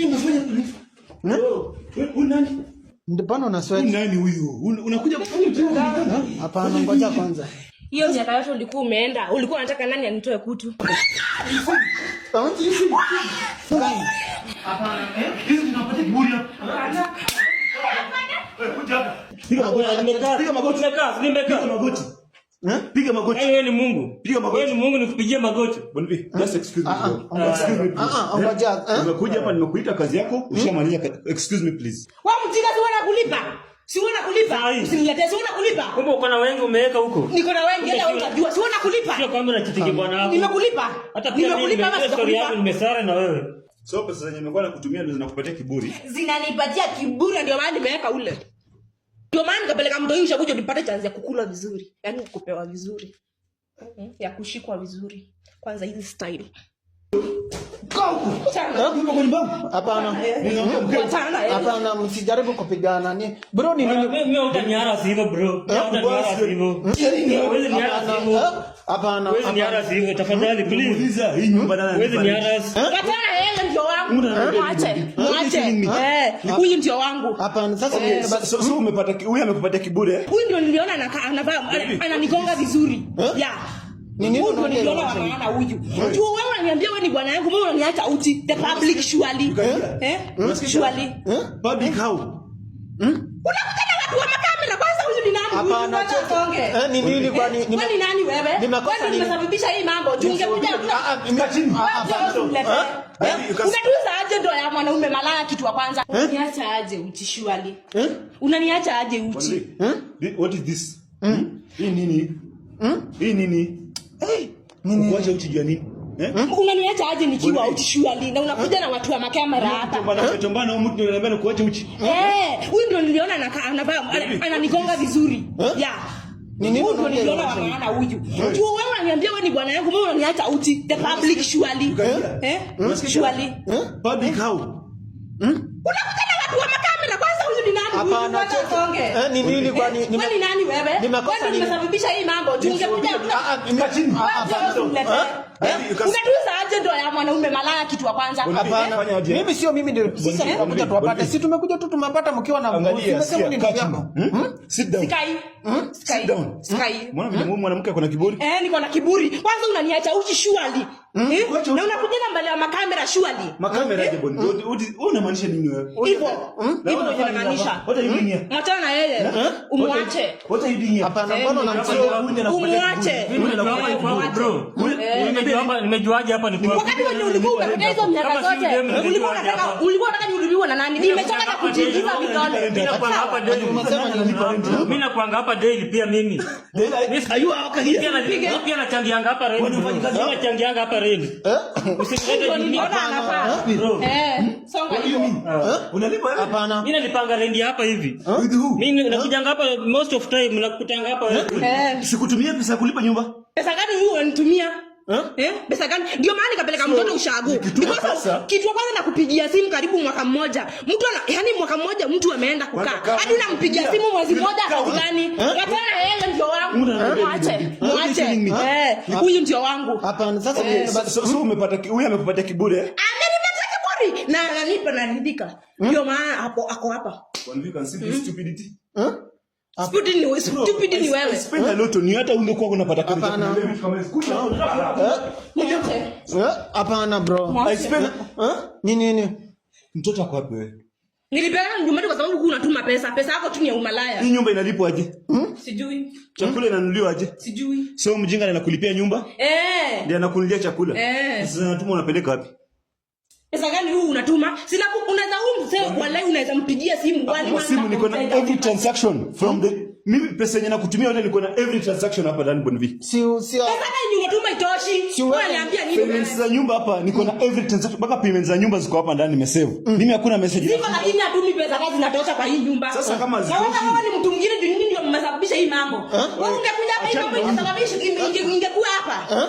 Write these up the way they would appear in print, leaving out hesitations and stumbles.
unafanya nini? Wewe nani? Ndipano na sweat. Nani huyu? Unakuja kufanya ujinga? Hapana, ngoja kwanza. Hiyo miaka yote ulikuwa umeenda, ulikuwa unataka nani anitoe kutu? Hapana, hizi tunapata kiburi hapa. Wewe kuja hapa. Piga magoti. Piga magoti. Piga magoti. Wewe ni Mungu. Piga magoti. Wewe ni Mungu, nikupigie magoti. Bonvi, just excuse me. Excuse me. Ngoja. Umekuja hapa nimekuita kazi yako, ushamaliza. Excuse me please. Wewe mjinga, si wana kulipa. Si wana kulipa. Usiniletee, si wana kulipa. Kumbe uko na wengi umeweka huko. Niko na wengi, hata wewe unajua, si wana kulipa. Sio kama unachitiki bwana wako. Nimekulipa. Hata pia nimekulipa basi story yako nimesare na wewe. So pesa zenye nimekuwa nakutumia ndio zinakupatia kiburi. Zinanipatia kiburi, ndio maana nimeweka ule. Ndio maana nikapeleka mtu yule kuja nipate chance ya kukula vizuri. Yaani kupewa vizuri. Ya kushikwa vizuri. Kwanza hizi style. Hapana. Hapana, msijaribu kupigana ni. Bro ni nini? Mimi utaniara hivyo bro. Utaniara hivyo. Wewe ni ara hivyo. Hapana. Wewe ni ara hivyo tafadhali please. Muuliza hii nyumba nani? Wewe ni ara. Katana yeye ndio wangu. Mwache. Huyu ndio wangu. Hapana, sasa so umepata huyu amekupatia kiburi eh? Huyu ndio niliona anavaa ananigonga vizuri. Yeah. Nini ndio niliona wanaana huyu. Tu wewe unaniambia wewe ni bwana yangu, wewe unaniacha uchi. The public surely. Surely. Public how? Unakuta na watu wa makamera kwanza, huyu ni nani? Hapana, ni nini kwani? Ni nani wewe? Wewe nimesababisha hii mambo. Tungekuja unatuza aje ndo ya mwanaume malaya kitu wa kwanza. Unaniacha aje uchi surely? Unaniacha aje uchi? What is this? Hii nini? Hii nini? Nini? Kuacha uchi jua nini? Unaniacha aje nikiwa uchi surely na unakuja na watu wa makamera hapa. Tombana huyu mtu ndio ananiambia kuacha uchi. Huyu ndio niliona anavaa ananigonga vizuri. Yeah. Nini ndio niliona wanaana huyu. Tu wewe unaniambia wewe ni bwana yangu, wewe unaniacha uchi. The public surely. Surely. Public how? Unakuta na watu wa makamera kwanza, huyu ni nani? Hapana, ni nini kwani? Wewe ni nani wewe? Wewe nimesababisha hii mambo. Tungekuja unatuza aje ndo ya mwanaume malaya kitu wa kwanza. Hapana, mimi sio mimi ndio sisi tumekuja tuwapate. Sisi tumekuja tu tumepata mkiwa na tumesema ni ndugu yako. Sit down. Sit down. Mwanamke ako na kiburi? Niko na kiburi. Kwanza unaniacha uchi surely. Na unakuja na mbele ya makamera surely. Makamera aje bwana? Wewe unamaanisha nini wewe? Hivyo unamaanisha. What are you doing here? Mwachana na yeye. Umwache. What are you doing here? Hapana, mbona unamsaidia? Umwache. Bro. Nimejuaje hapa ni kwa wakati wewe ulikuwa unataka hizo miaka zote ulikuwa unataka nihudumiwe na nani? Nimechoka na kujiingiza vidole. Mimi nakuanga hapa daily pia mimi. Ayu hapa hapa pia nachangianga hapa rent. Mimi nachangianga hapa rent. Usikilete nini anafaa. Songa hiyo. Unalipa wewe? Hapana. Mimi nalipanga rent hapa hivi. Mimi nakujanga hapa most of time nakutanga hapa wewe. Sikutumia pesa kulipa nyumba. Pesa gani huyu unanitumia? Pesa gani? Ndio maana nikapeleka mtoto ushago. Because kitu kwanza nakupigia simu karibu mwaka mmoja. Mtu yani mwaka mmoja mtu ameenda kukaa. Hadi unampigia simu mwezi mmoja kazi gani? Katana yeye ndio wangu. Mwache. Huyu ndio wangu. Hapana, sasa so umepata huyu amekupatia kiburi eh? Amenipatia kiburi. Na ananipa na nidika. Ndio maana hapo ako hapa. When you can see this stupidity. Stupid ni wewe. Spend a lot on you, hata ungekuwa unapata kazi. Hapana bro. I spend nini? Mtoto wako wapi wewe? Nilipeleka nyumbani kwa sababu unatuma pesa. Pesa yako tu ni ya umalaya. Hii nyumba inalipwa aje? Sijui. Chakula inanunuliwa aje? Sijui. So mjinga anakulipia nyumba? Ndiye anakununulia chakula. Sasa unatuma unapeleka wapi? Pesa gani huu unatuma? Sina unaweza mzee wallahi unaweza mpigia simu wali mwana. Simu niko na every transaction from the mimi pesa yenyewe nakutumia wewe niko na every transaction hapa ndani Bonvi. Sio. Pesa gani unatuma itoshi? Wewe niambia nini? Payments za nyumba hapa niko na every transaction mpaka payments za nyumba ziko hapa ndani nimesave. Mimi hakuna message. Niko lakini hatumi pesa kazi zinatosha kwa hii nyumba. Sasa kama ziko. Wewe ni mtu mwingine ndio ndio mmesababisha hii mambo. Wewe ungekuja hapa hii mambo inasababisha ingekuwa hapa.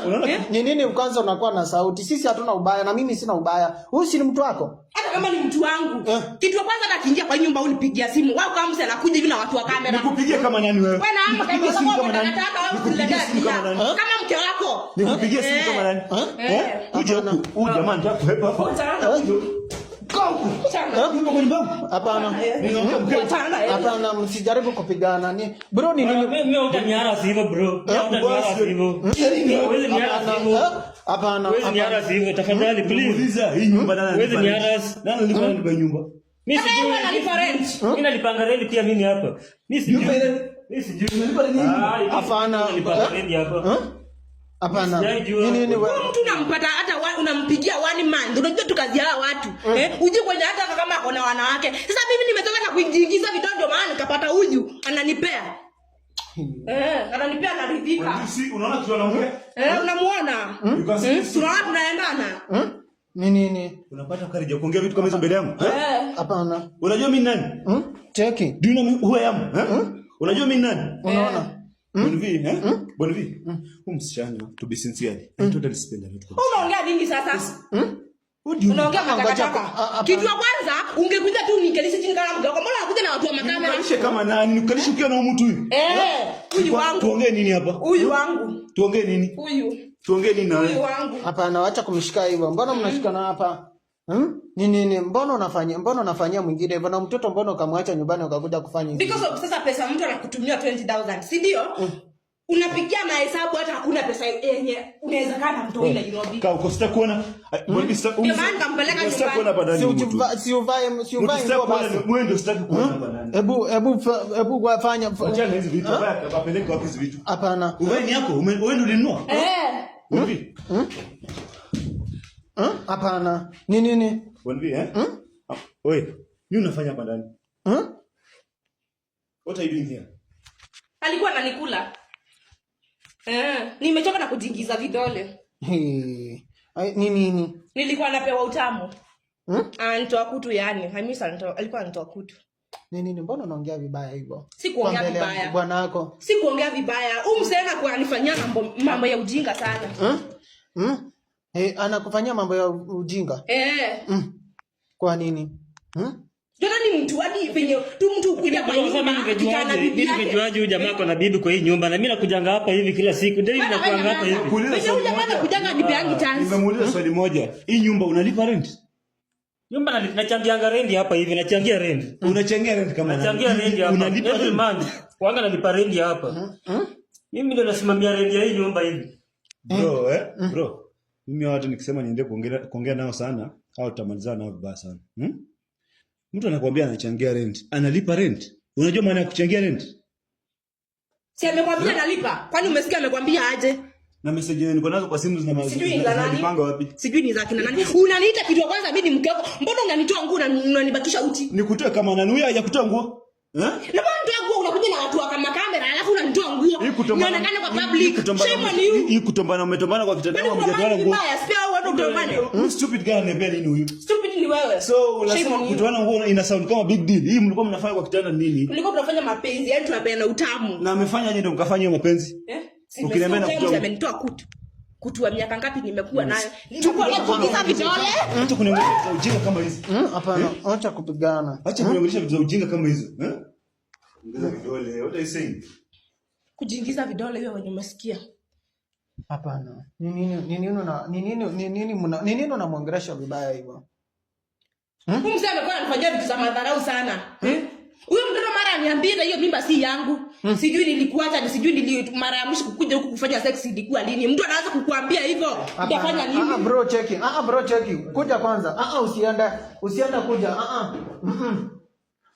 Ni nini kwanza unakuwa na sauti? Sisi hatuna ubaya na mimi sina ubaya. Huyu si mtu wako? Hata kama ni mtu wangu. Kitu cha kwanza atakiingia kwa nyumba unipigia simu. Wao kama mse anakuja hivi na watu wa kamera. Nikupigie kama nani wewe? Wewe na hapa kama unataka wewe kuletea kama mke wako. Nikupigie simu kama nani? Kuja huku. Huyu jamaa ndio kuhepa hapa. Hapana. Hapana, msijaribu kupigana. Ni bro ni nini? Mimi utaniara hivyo bro. Hapana. Wewe niara hivyo tafadhali please. Muuliza hii nyumba nani? Wewe niara. Nani alipa nyumba? Mimi sijui nalipa rent. Mimi nalipanga rent pia mimi hapa. Mimi sijui. Mimi sijui nalipa nini? Hapana. Nalipanga rent hapa. Hapana. Nini wewe? Mtu unampata hata unampigia 1 month. Unajua tukazi hawa watu. Uje kwenye hata kama akona wanawake. Sasa mimi nimetoka na kuingiza vitu ndio maana nikapata huyu ananipea. Ananipea naridhika. Unaona kitu anaongea? Unamuona? Tunaona tunaendana. Nini? Unapata karija kuongea vitu kama hizo mbele yangu? Hapana. Unajua mimi nani? Cheki. Do you know who I am? Unajua mimi nani? Unaona? Bonvi, Bonvi. Msichana, to be sincere. I totally spend a lot. Unaongea nini sasa? Unaongea matakataka. Kitu ya kwanza ungekuja tu nikalisha chini kama mgao. Mbona unakuja na watu wa makamera? Nikalisha kama nani? Nikalisha ukiwa na mtu huyu. Huyu wangu. Tuongee nini hapa? Huyu wangu. Tuongee nini? Huyu. Tuongee nini nawe? Huyu wangu. Hapana, acha kumshika hivyo. Mbona mnashikana hapa? Nini? Mbona unafanyia mwingine hivyo na mtoto mbona ukamwacha nyumbani ukakuja kufanya hivi? Because of sasa pesa mtu anakutumia 20,000, si ndio? Unapigia mahesabu hata hakuna pesa yenye unaweza kana mtu ile Nairobi. Kaa uko sita kuona. Ndio maana kampeleka nyumbani. Sita kuona badani. Si uvae nguo basi. Mwendo sitaki kuona badani. Hebu wafanya. Acha hizi vitu baya kapeleka wapi hizi vitu? Hapana. Wewe ni yako, wewe ndio ulinunua? Wewe. Hapana. Nini? Bonvi Wewe, nini unafanya hapa ndani? What are you doing here? Alikuwa ananikula. Nimechoka na kujingiza vidole. Nini? Nilikuwa napewa utamu. Anatoa kutu yani. Hamisa alikuwa anatoa kutu. Nini? Mbona unaongea vibaya hivyo? Si kuongea vibaya. Bwana wako. Si kuongea vibaya. Msema kwa anifanyia mambo ya ujinga sana. Anakufanyia mambo ya ujinga? Kwa nini? Jona ni mtu hadi penye tu mtu kuja kwa nyumba nikana bibi yake. Ningejuaje huyu jamaa kuna bibi kwa hii nyumba na mimi nakujanga hapa hivi kila siku. Ndio hivi nakuanga hapa hivi. Wewe huyu jamaa kujanga nipeangi chance. Nimemuuliza swali moja. Hii nyumba unalipa rent? Nyumba nachangia rent hapa hivi, nachangia rent. Unachangia rent kama nani? Nachangia rent hapa. Unalipa every month. Wanga nalipa rent hapa. Mimi ndio nasimamia rent ya hii nyumba hivi. Bro. Mimi watu nikisema niende kuongea nao sana, au tutamalizana nao vibaya sana. Mtu anakuambia anachangia rent, analipa rent. Unajua maana ya kuchangia rent? Si amekwambia analipa. Kwani umesikia amekwambia aje? Na message niko nazo kwa simu zinapanga wapi? Sijui ni za kina nani. Unaniita kitu kwanza mimi ni mke wako. Mbona unanitoa nguo na unanibakisha uchi? Nikutoe kama nani huyu hajakutoa nguo? Na mbona unatoa nguo unakuja na watu wa kama kamera alafu unanitoa nguo? Unaonekana kwa public. Shame on you. Hii kutombana umetombana kwa kitanda wangu mjatoana nguo. Spare watu kutombana. Stupid guy anambia nini huyu? Stupid ni wewe. So unasema kutoana nguo ina sound kama big deal. Hii mlikuwa mnafanya kwa kitanda nini? Mlikuwa mnafanya mapenzi, yani tunapeana utamu. Na amefanya nje ndio mkafanya hiyo mapenzi? Ukiniambia na kutoa amenitoa kutu wa miaka ngapi nimekuwa nayo. Nilikuwa nakuingiza vidole. Acha kuniongelesha ujinga kama hizi. Hapana, acha kupigana. Acha kuniongelesha vitu za ujinga kama hizo. Ongeza vidole. What are you saying? Kujiingiza vidole wewe wenye umesikia. Hapana. Nini unamwongelesha vibaya hivyo? Huyu mzee amekuwa anafanyia vitu za madharau sana. Huyo mtoto mara aniambia hiyo mimba si yangu. Sijui nilikuacha, sijui mara ya mwisho kukuja huku kufanya sex ilikuwa lini. Mtu anaanza kukuambia hivyo, utafanya nini? Bro cheki. Kuja kwanza. Usiende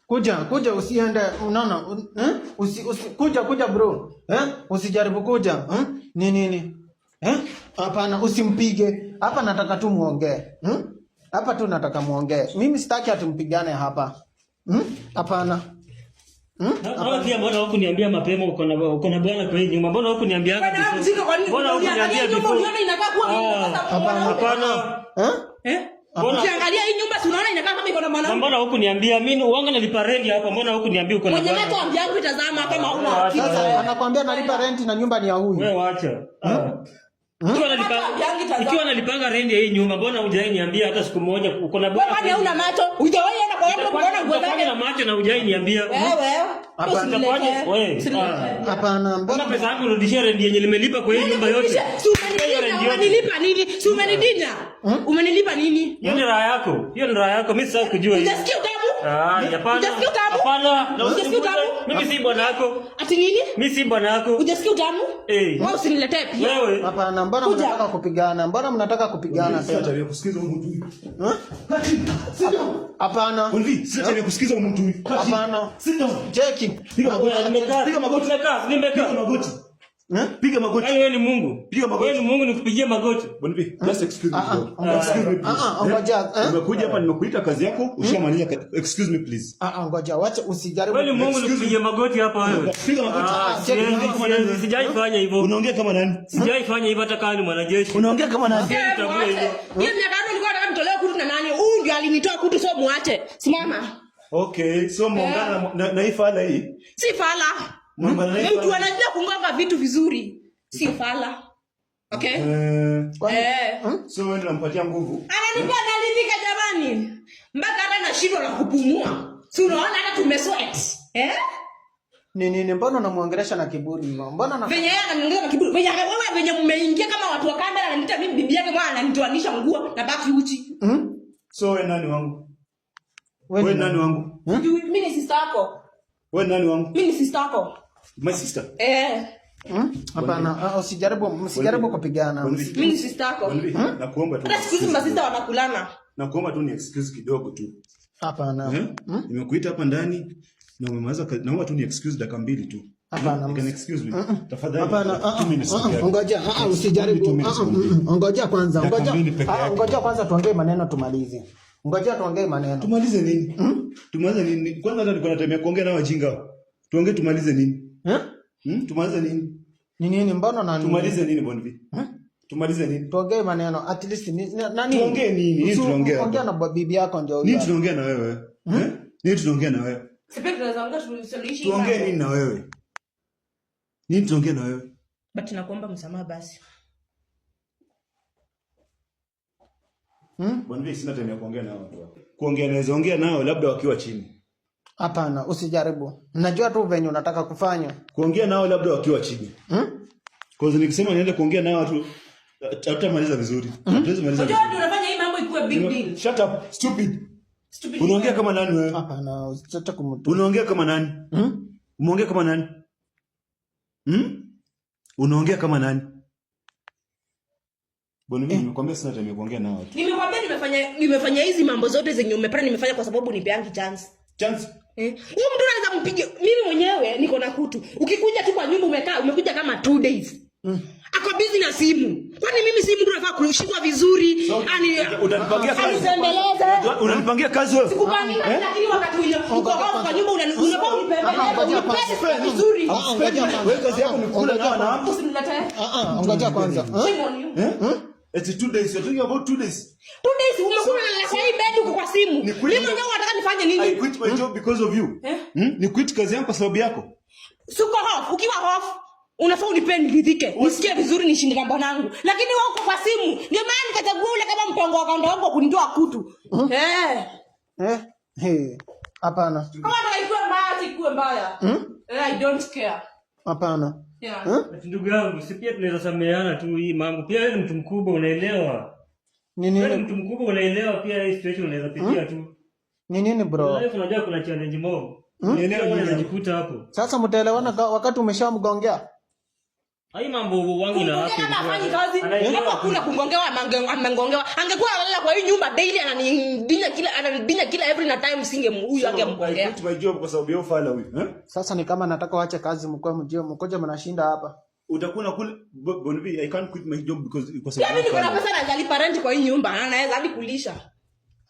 kuja. Kuja usiende. Unaona? Kuja bro. Usijaribu kuja. Nini? Hapana, usimpige. Hapa nataka tu muongee. Hapa tu nataka muongee. Mimi sitaki atumpigane hapa. Hapana. Pia mbona huku niambia mapema uko na bwana kwa hii nyumba? Mbona huku niambia bwana mbona huku niambia before? Unaona inakaa kuwa hapana. Ukiangalia hii nyumba si unaona inakaa kama iko na mwanamke. Mbona huku niambia mimi uanga nalipa rent hapa? Mbona huku niambia uko na bwana? Mwenye mtu ambiangu itazama kama una akili. Sasa anakuambia nalipa rent na nyumba ni ya huyu. Wewe acha. Ikiwa nalipanga rent ya hii nyumba, mbona hujai niambia hata siku moja uko na bwana? Wewe una macho? Hujawahi enda kwa watu kuona nguo zake? Na macho na hujai niambia. Wewe. Hapana, mbona pesa yangu urudishie rent yenye nimelipa kwa hii nyumba yote? Umenilipa nini? Si umenidinya? Umenilipa nini? Hiyo ni raha yako. Hiyo ni raha yako. Mimi sasa kujua hiyo. Unasikia utamu? Hapana. Hapana. Unasikia utamu? Mimi si bwana yako. Ati nini? Mimi si bwana yako. Unasikia utamu? Wewe usiniletee pia. Wewe. Hapana, mbona mnataka kupigana? Mbona mnataka kupigana tena? Sasa kusikiza mtu. Hapana. Bonvi, sasa kusikiza mtu. Hapana. Cheki. Piga magoti. Piga magoti. Piga magoti. Piga magoti. Wewe ni Mungu. Piga magoti. Wewe ni Mungu nikupigie magoti. Bonvi, just excuse me. Excuse me. Ngoja. Umekuja hapa nimekuita kazi yako, ushamaliza. Excuse me please. Ngoja, wacha usijaribu. Wewe ni Mungu nikupigie magoti hapa wewe. Piga magoti. Sijaifanya hivyo. Unaongea kama nani? Sijaifanya hivyo hata kama ni mwanajeshi. Unaongea kama nani? Hiyo miaka tano nilikuwa nataka nitolewe kutu na nani? Huyu ndiye alinitoa kutu, so muache. Simama. Okay, so muungana na hii fala hii. Si fala. Mtu anajua kungonga vitu vizuri. Si fala. Okay? So wewe unampatia nguvu. Ananipa nalidhika jamani. Mpaka hata nashindwa na kupumua. Si unaona hata tumesweat. Nini mbona unamuongelesha na kiburi mama? Mbona na venye yeye ananiongea na kiburi. Wewe venye mmeingia kama watu wa kamera ananiita mimi bibi yake bwana ananitoanisha nguo na baki uchi. So wewe nani wangu? Wewe nani wangu? Mimi ni sister yako. Wewe nani wangu? Mimi ni sister yako. My sister. Hapana, msijaribu kupigana. Mimi ni sister yako. Nakuomba tu. Hata siku masista wanakulana. Nakuomba tu ni excuse kidogo tu. Hapana. Nimekuita hapa ndani na umemaliza, naomba tu ni excuse dakika 2 tu. Hapana. You can excuse me. Tafadhali. Hapana. Ngoja, usijaribu. Ngoja kwanza. Ngoja kwanza tuongee maneno tumalize. Ngoja tuongee maneno. Tumalize nini? Tumalize nini? Kwanza hata niko natemea kuongea na wajinga. Tuongee tumalize nini? Tumalize nini? Nini mbona nani? Tumalize nini Bonvi? Tumalize nini? Tuongee maneno at least nani? Tuongee nini? Nini tunaongea? Ongea na bibi yako ndio. Nini tunaongea na wewe? Nini tunaongea na wewe? Sipendi tunaongea tulisuluhisha. Tuongee nini na wewe? Nini tunaongea na wewe? But nakuomba msamaha basi. Bonvi sina time ya kuongea nao tu. Kuongea naweza ongea nao labda wakiwa chini. Hapana, usijaribu. Najua tu venye unataka kufanya. Kuongea nao labda wakiwa chini. Kwa sababu nikisema niende kuongea nao watu tutamaliza vizuri. Tutamaliza. Unajua unafanya hii mambo ikuwe big deal. Shut up, stupid. Unaongea kama nani wewe? Hapana, usitaka kumtu. Unaongea kama nani? Umeongea kama nani? Unaongea kama nani? Bwana mimi nimekwambia sina time ya kuongea nao watu. Nimekwambia nimefanya hizi mambo zote zenye umepata nimefanya kwa sababu nipeangi chance. Chance? Huyu mtu anaweza mpiga. Mimi mwenyewe niko na kutu. Ukikuja tu kwa nyumba umekuja kama 2 days. Ako busy na simu. Kwani mimi simu ndio nafaa kushikwa vizuri? Unanipangia kazi. Unanipangia kazi wewe? Sikupangia lakini wakati ule uko kwa nyumba unapaa unipembeleza vizuri. Wewe kazi yako ni kula na hapo. Usiniletee. Ngoja kwanza. It's 2 days. You're talking about 2 days. 2 days umekula na kwa hii bed uko kwa simu. Mimi mwenyewe nataka nifanye nini? I quit my job because of you. Ni quit kazi yangu kwa sababu yako. Suko hofu, ukiwa hofu unafaa unipende nidhike. Usikie vizuri nishinde na bwanangu. Lakini wewe uko kwa simu. Ndio maana nikachagua ule kama mpango wa kaunda wangu kunitoa kutu. Hapana. Kama nataka ikuwe mbaya sikuwe mbaya. I don't care. Hapana. Ndugu yangu, si pia tunaweza sameheana tu hii mambo. Pia wewe ni mtu mkubwa unaelewa. Wewe ni mtu mkubwa unaelewa pia hii situation unaweza pitia tu. Nini bro? Life unajua kuna challenge mob. Unaelewa unajikuta hapo. Sasa mtaelewana wakati umeshamgongea. Hai mambo wangu na hapo. Anafanya kazi. Hapo hakuna kugongewa amegongewa. Angekuwa analala kwa hii nyumba daily ananidinya kila every na time singe huyu angemgongea. I quit my job kwa sababu yao fala huyu. Sasa ni kama nataka waache kazi mkoje mnashinda hapa. Utakuwa kule Bonvi, I can't quit my job kwa sababu mimi niko na pesa na nalipa rent kwa hii nyumba na naweza hadi kulisha.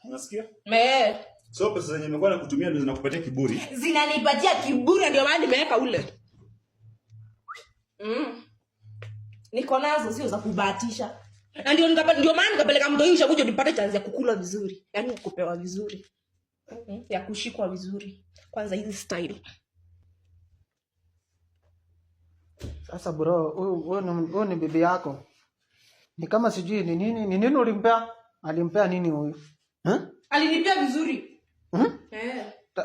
Unasikia? So pesa zenye nimekuwa nakutumia ndio zinakupatia kiburi. Zinanipatia kiburi ndio maana nimeweka ule. Niko nazo sio za kubahatisha. Na ndio maana nikapeleka mtu yule kuja nipate chance ya kukula vizuri. Yaani kupewa vizuri. Ya kushikwa vizuri. Kwanza hizi style. Sasa bro, wewe ni bibi yako. Ni kama sijui ni nini ulimpea? Alimpea nini huyu? Alinipea vizuri.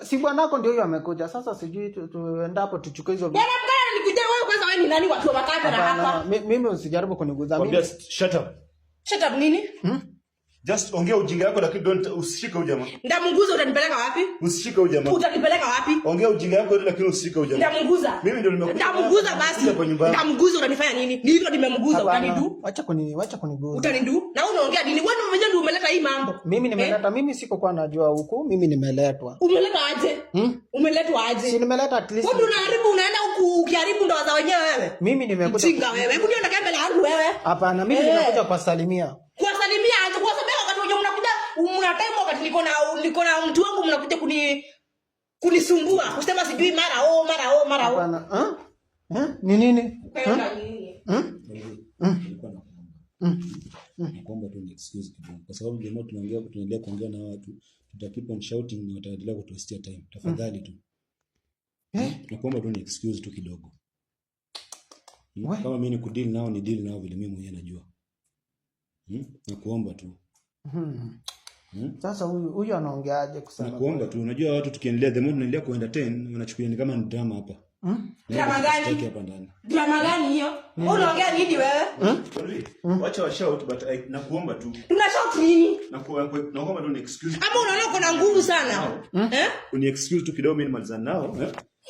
Si bwanako ndio huyo amekuja. Sasa sijui tuendapo tuchukue hizo vitu. Bwana mgani nikuja wewe kwanza, wewe ni nani watu wa makata na hapa? Mimi usijaribu kuniguza mimi. Shut up. Shut up nini? Just ongea ujinga yako lakini don't usishike ujamaa. Ndamunguza utanipeleka wapi? Usishike ujamaa. Utanipeleka wapi? Ongea ujinga yako lakini usishike ujamaa. Ndamunguza. Mimi ndio nimekuja. Ndamunguza basi. Ndamunguza utanifanya nini? Nilivyo nimemguza utanidu? Acha kuniguza. Utanidu? Na unaongea nini? Wewe mwenyewe ndio umeleta hii mambo. Mimi nimeleta, mimi siko kwa najua huku, mimi nimeletwa. Umeleta aje? Umeletwa aje? Si nimeleta at least. Wewe unaharibu, unaenda huku ukiharibu ndoa za wenyewe wewe. Mimi nimekuja. Chinga wewe. Hebu niona kama mbele yangu wewe. Hapana, mimi nimekuja kuwasalimia. Kuwasalimia aje? Kwa sababu wakati wewe mnakuja mna time wakati niko na mtu wangu mnakuja kunisumbua. Kusema sijui mara. Hapana. Ni nini? Naomba tu ni excuse kidogo. Kwa sababu jamaa tunaendelea kuongea na watu, tutakeep on shouting na wataendelea kutuwastia time. Tafadhali tu. Naomba tu ni excuse tu kidogo. Kama mimi ni kudeal nao ni deal nao vile mimi mwenyewe najua. Nakuomba tu. Sasa huyu anaongeaje kusema? Nakuomba tu, unajua watu tukiendelea the more tunaendelea kuentertain wanachukulia ni kama ni drama hapa. Drama gani? Hapa ndani. Drama gani hiyo? Unaongea nini wewe? Wacha wa shout but nakuomba tu. Tuna shout nini? Nakuomba tu ni excuse. Ama unaona uko na nguvu sana? Ni excuse tu kidogo mimi nimalizana nao,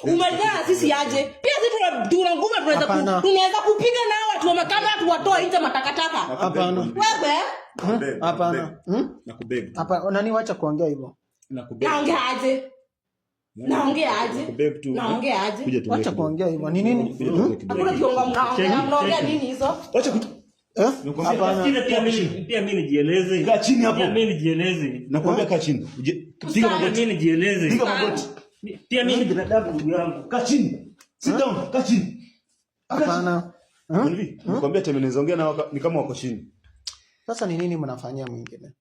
Umejaa sisi aje? Pia sisi tuna nguvu tunaweza kupiga nao watu wa makama watu watoa nje matakataka. Hapana. Wewe? Hapana. Nakubeg. Hapa nani wacha kuongea hivyo? Nakubeg. Naongea aje? Wacha kuongea hivyo. Ni nini? Hakuna mnaongea nini hizo? Wacha hapana. Pia mimi nijieleze. Kaa chini hapo. Pia mimi nijieleze. Nakwambia kaa chini. Piga magoti. Mimi nijieleze. Piga magoti. Pia mimi binadamu ndugu yangu. Kaa chini. Sit down, kaa chini. Hapana. Nakwambia temeneza ongea na ni kama wako chini. Sasa ni nini mnafanyia mwingine?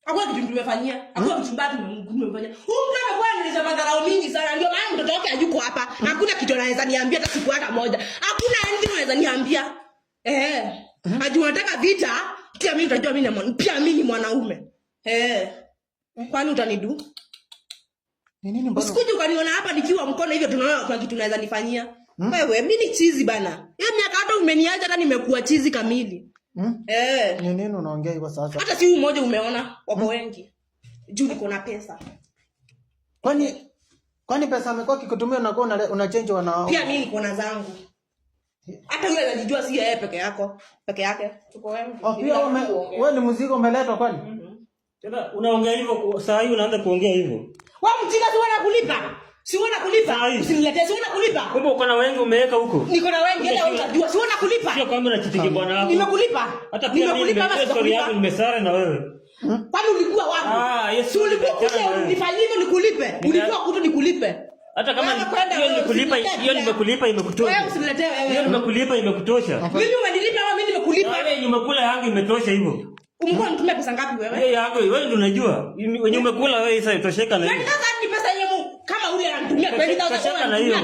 Hakuna kitu tumefanyia. Hakuna kitu mbaya tumefanyia. Huyu mtu anakuwa nilisha madharau mingi sana. Ndio maana mtoto wake hayuko hapa. Hakuna kitu anaweza niambia hata siku hata moja. Hakuna anything anaweza niambia. Ajua unataka vita, pia mimi nitajua mimi ni mwanaume. Kwani utanidu? Ni nini mbona? Usikuje ukaniona hapa nikiwa mkono hivyo tunaona kwa kitu naweza nifanyia. Wewe mimi ni chizi bana. Hiyo miaka hata umeniacha hata nimekuwa chizi kamili. Ni nini unaongea hivyo sasa? Hata si mmoja umeona wako wengi. Juu niko na pesa. Kwani pesa amekuwa kikutumia unakuwa una change wanao? Pia mimi niko na zangu. Hata yule anajua si yeye peke yake. Tuko wengi. Pia wewe ni mzigo umeletwa kwani? Tena unaongea hivyo saa hii unaanza kuongea hivyo. Wewe mjinga si unakulipa? Si unakulipa? Usiniletee si unakulipa? Kumbe uko na wengi umeweka huko. Niko na wengi hata unajua si unakulipa? Sio kwamba unachitiki bwana wako. Nimekulipa. Hata pia mimi story yako nimesare na wewe. Kwani ulikuwa wapi? Yes. Si ulikuwa unifanyie hivyo nikulipe. Ulikuwa kutu nikulipe. Hata kama hiyo nimekulipa imekutosha. Wewe usiniletee wewe. Hiyo nimekulipa imekutosha. Mimi umenilipa au mimi nimekulipa? Wewe umekula yangu imetosha hivyo. Umekuwa unatumia pesa ngapi wewe? Wewe yangu wewe ndio unajua. Wenye umekula wewe sasa itosheka na hiyo. Sasa ni pesa yenyewe kama ule anatumia 20,000 tosheka na hiyo.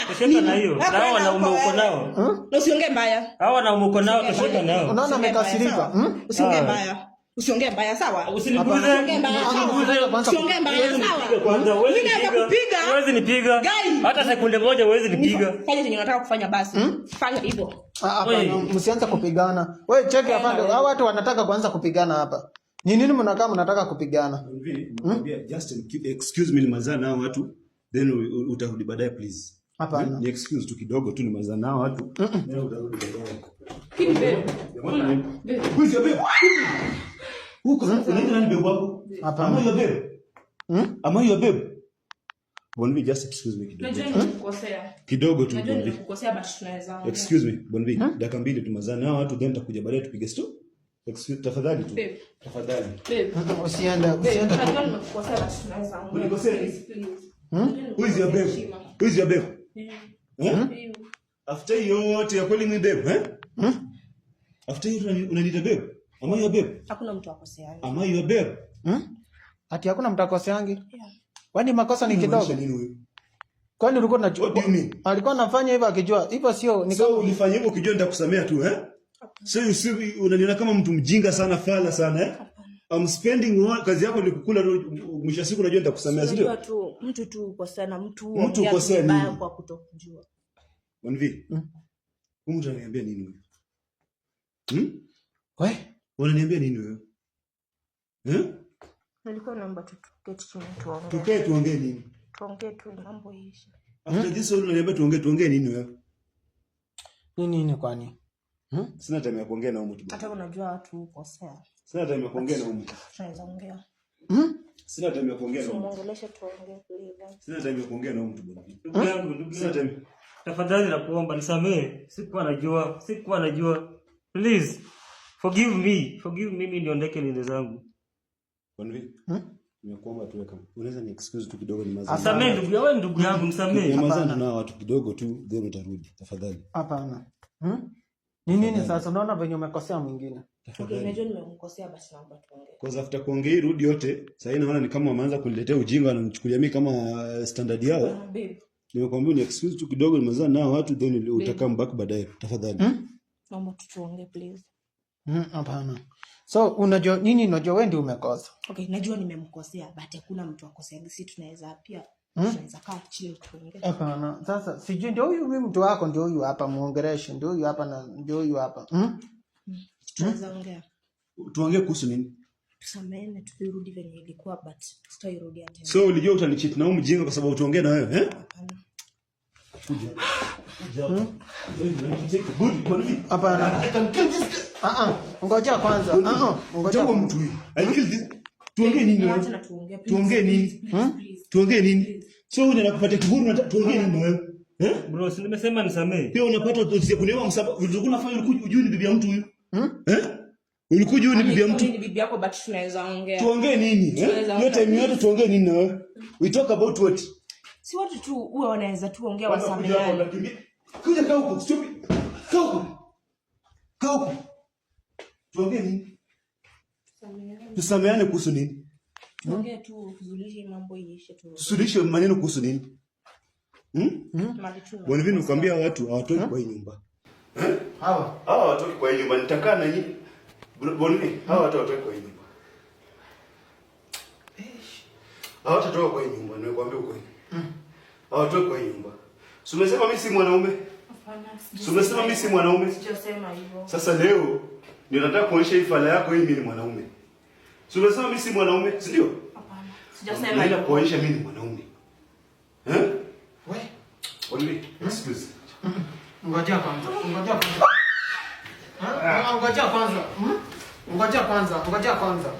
Tosheka na hiyo. Hao wanaume uko nao. Na usiongee mbaya. Hao wanaume uko nao tosheka nao. Unaona amekasirika. Usiongee mbaya. Usiongee mbaya sawa? Usiniguze. Usiongee mbaya sawa? Kwanza wewe mimi nakupiga. Huwezi nipiga. Hata sekunde moja huwezi nipiga. Fanya chenye unataka kufanya basi. Fanya hivyo. Hapana, msianze kupigana. Wewe cheki afande, hao watu wanataka kuanza kupigana hapa. Ni nini mnataka kupigana? Just excuse me nimazana nao watu. Then utarudi baadaye please. Hapana. Ni excuse tu kidogo tu nimazana nao watu. Then utarudi baadaye. Kini bebe. Who's your babe? Huko unaita nani babe wako? Hapana. Am I your babe? Am I your babe? Bonvi, just excuse me kidogo. Najua nimekukosea. Kidogo tu Najua Bonvi. nimekukosea but tunaweza. Excuse me Bonvi. Dakika mbili tumazana nao watu then tutakuja baadaye tupige stop. Excuse tafadhali tu. Tafadhali. Usiende. Najua nimekukosea but tunaweza. Unikosea? Who is your babe? Who is your babe? After yote ya calling me babe, After yote unaniita babe? Am I your babe? Hakuna mtu akosea. Am I your babe? Ati hakuna mtu akoseangi? Kwani makosa ni kidogo? Kwani ulikuwa unajua? What do you mean? Alikuwa anafanya hivyo akijua. Hivyo sio ni kama ulifanya hivyo ukijua nitakusamea tu, Sasa unaniona kama mtu mjinga sana, fala sana eh? I'm spending all, kazi yako ni kukula, mwisho siku unajua nitakusamea, sio? Unajua tu mtu tu uko sana, mtu uko sana kwa kutokujua. Wanvi. Mtu ananiambia nini wewe? Wewe? Unaniambia nini wewe? Nilikuwa naomba tuketi chini tuongee. Tuongee nini? Tuongee tu mambo hishi. After this all unaniambia tuongee nini wewe? Nini kwani? Sina time ya kuongea na mtu. Hata unajua watu ukosea. Sina time ya kuongea na mtu. Tunaweza ongea. Sina time ya kuongea na mtu. Muongeleshe tuongee please. Sina time ya kuongea na mtu bwana. Ndugu yangu, sina time. Tafadhali nakuomba nisamee. Sikuwa najua. Please forgive me. Mimi niondeke nende zangu. Wanvi? Nimekuomba tuwe kama. Unaweza ni excuse tu kidogo ni mazuri. Nisamee ndugu yangu, nisamee. Nyamazana na watu kidogo tu then utarudi. Tafadhali. Hapana. Nini sasa unaona venye umekosea mwingine? Okay, unajua nimemkosea basi naomba tuongee. Because after kuongea rudi yote, sasa naona ni kama wameanza kuniletea ujinga, wananichukulia mimi kama standard yao. Babe. Nimekwambia ni excuse tu kidogo nimezana nao watu then utakam back baadaye. Tafadhali. Naomba tuongee please. Hapana. So unajua nini, unajua wewe ndio umekosa. Okay, najua nimemkosea but hakuna mtu akosea. Sisi tunaweza pia tunaweza kaa chini tuongee. Hapana. Sasa sijui ndio huyu mimi mtu wako ndio huyu hapa muongeleshe, ndio huyu hapa na ndio huyu hapa. Tunaweza ongea. Tuongee kuhusu nini? Tusameane tukirudi venye ilikuwa but tutairudi tena. So ulijua utanicheat na mjinga kwa sababu tuongee na wewe, eh? Hapana. Hapana. Ngoja kwanza. Ngoja mtu huyu. Tuongee nini wewe? Tuongee nini? So unakupatia kiburi na tuongee nini wewe? Bro, si nimesema nisamee. Pia unapata utozie kuniwa msaba. Ulikuwa unafanya ujui ni bibi ya mtu huyu? Ulikuwa ujui ni bibi ya mtu? Ni bibi yako but tunaweza ongea. Tuongee nini? Hiyo time yote tuongee nini na wewe? We talk about what? Si watu tu huwa wanaweza tu ongea wasameane. Kuja kaa huko, stupid. Kaa huko. Tuongee nini? Tusameane kuhusu nini? Tuongee tu kusuluhisha mambo iishe tu. Tusuluhishe maneno kuhusu nini? Bwana vini nikwambia watu hawatoki kwa hii nyumba. Hawa hawatoki kwa hii nyumba. Nitakaa na nyinyi. Bwana vini hawa hawatoki kwa hii nyumba. Hawatatoka kwa hii nyumba, nimekwambia ukweli. Hawatoki kwa hii nyumba. Si umesema mimi si mwanaume? Hapana. Si umesema mimi si mwanaume? Sijasema hivyo. Sasa leo ndio nataka kuonyesha hii fala yako hii mimi ni mwanaume. Si umesema mimi si mwanaume, si ndio? Hapana. Sijasema hivyo. Kuonyesha mimi ni mwanaume. Wewe. Only excuse. Ngoja kwanza. Ngoja kwanza.